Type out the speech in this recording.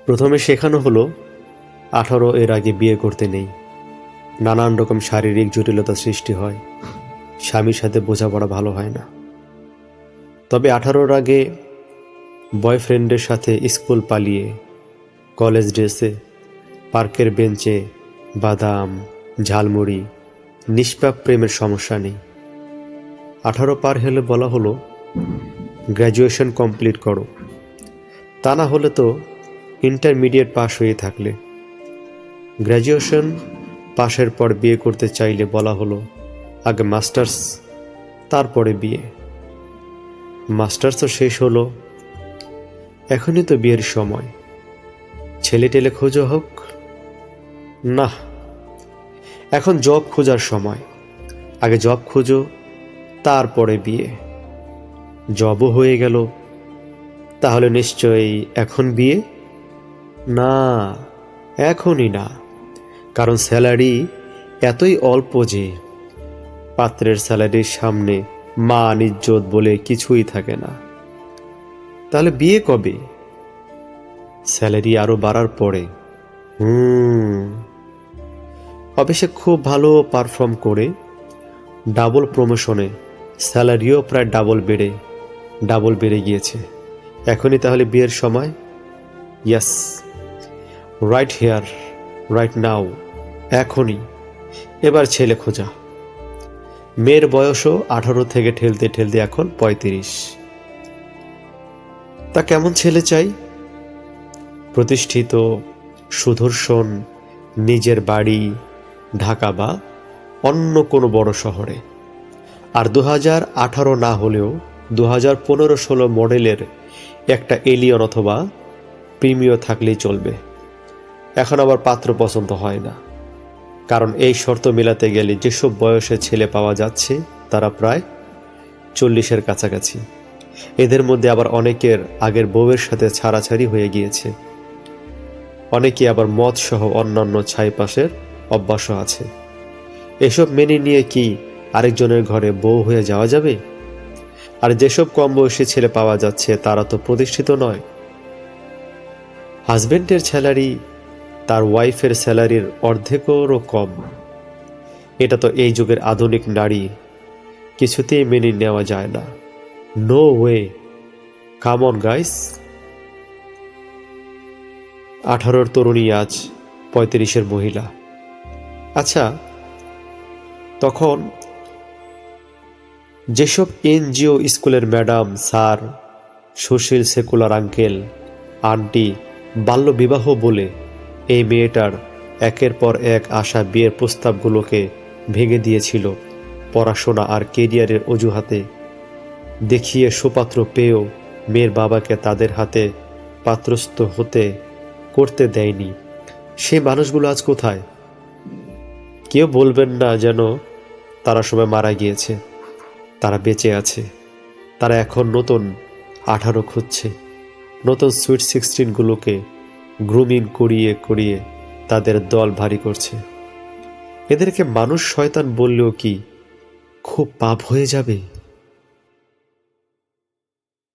প্রথমে শেখানো হলো 18 এর আগে বিয়ে করতে নেই। নানান রকম শারীরিক জটিলতা সৃষ্টি হয়, স্বামীর সাথে বোঝাপড়া ভালো হয় না। তবে 18-র আগে বয়ফ্রেন্ডের সাথে স্কুল পালিয়ে, কলেজ ড্রেসে, পার্কের বেঞ্চে বাদাম, ঝালমুড়ি, নিষ্পাপ প্রেমের সমস্যা নেই। 18 পার হলে বলা হলো গ্র্যাজুয়েশন কমপ্লিট করো, তা না হলে তো ইন্টারমিডিয়েট পাশ হয়ে থাকলে। গ্র্যাজুয়েশন পাশের পর বিয়ে করতে চাইলে বলা হলো আগে মাস্টার্স, তারপরে বিয়ে। মাস্টার্সও শেষ হলো, এখনই তো বিয়ের সময়, ছেলে টেলে খোঁজো হোক। না, এখন জব খোঁজার সময়, আগে জব খোঁজো, তারপরে বিয়ে। জবও হয়ে গেল, তাহলে নিশ্চয়ই এখন বিয়ে? না, এখনই না, কারণ স্যালারি এতই অল্প যে পাত্রের স্যালারির সামনে মান ইজ্জত বলে কিছুই থাকে না। তাহলে বিয়ে কবে? স্যালারি আরো বাড়ার পরে। অফিসে খুব ভালো পারফর্ম করে ডাবল প্রমোশনে স্যালারিও প্রায় ডাবল বেড়ে গিয়েছে। এখনই তাহলে বিয়ের সময়? ইয়াস, রাইট হেয়ার, রাইট নাও, এখনই। এবার ছেলে খোঁজা। মেয়ের বয়সও 18 থেকে ঠেলতে ঠেলতে এখন 35। তা কেমন ছেলে চাই? প্রতিষ্ঠিত, সুদর্শন, নিজের বাড়ি ঢাকা বা অন্য কোনো বড় শহরে। আর 2018 না হলেও 2015-16 মডেলের একটা এলিয়ন অথবা প্রিমিও থাকলেই চলবে। এখন আবার পাত্র পছন্দ হয় না, কারণ এই শর্ত মেলাতে গেলে যেসব বয়সে ছেলে পাওয়া যাচ্ছে তারা প্রায় 40-এর কাছাকাছি। এদের মধ্যে আবার অনেকের আগের বউয়ের সাথে ছাড়াছাড়ি হয়ে গিয়েছে, অনেকে আবার মদ সহ অন্যান্য ছাইপাশের অভ্যাসও আছে। এসব মেনে নিয়ে কি আরেকজনের ঘরে বউ হয়ে যাওয়া যাবে? আর যেসব কম বয়সী ছেলে পাওয়া যাচ্ছে তারা তো প্রতিষ্ঠিত নয়। হাজবেন্ডের স্যালারি তার ওয়াইফের স্যালারির অর্ধেকেরও কম। এটা তো এই যুগের আধুনিক নারী কিছুতেই মেনে নেওয়া যায় না। No way, come on guys. 18-র তরুণী আজ 35-এর মহিলা। আচ্ছা, তখন যেসব এনজিও স্কুলের ম্যাডাম, স্যার, সুশীল সেকুলার আঙ্কেল, আন্টি বাল্য বিবাহ বলে এই মেয়েটার একের পর এক আসা বিয়ের প্রস্তাবগুলোকে ভেঙে দিয়েছিল পড়াশোনা আর কেরিয়ারের অজুহাতে, দেখিয়ে সুপাত্র পেয়েও মেয়ের বাবাকে তাদের হাতে পাত্রস্থ করতে দেয়নি, সেই মানুষগুলো আজ কোথায়? কেউ বলবেন না যেন তারা সবাই মারা গিয়েছে। তারা বেঁচে আছে। তারা এখন নতুন 18 খুঁজছে, নতুন সুইট 16গুলোকে গ্রুমিং করিয়ে তাদের দল ভারী করছে। এদেরকে মানুষ শয়তান বললেও কি খুব পাপ হয়ে যাবে?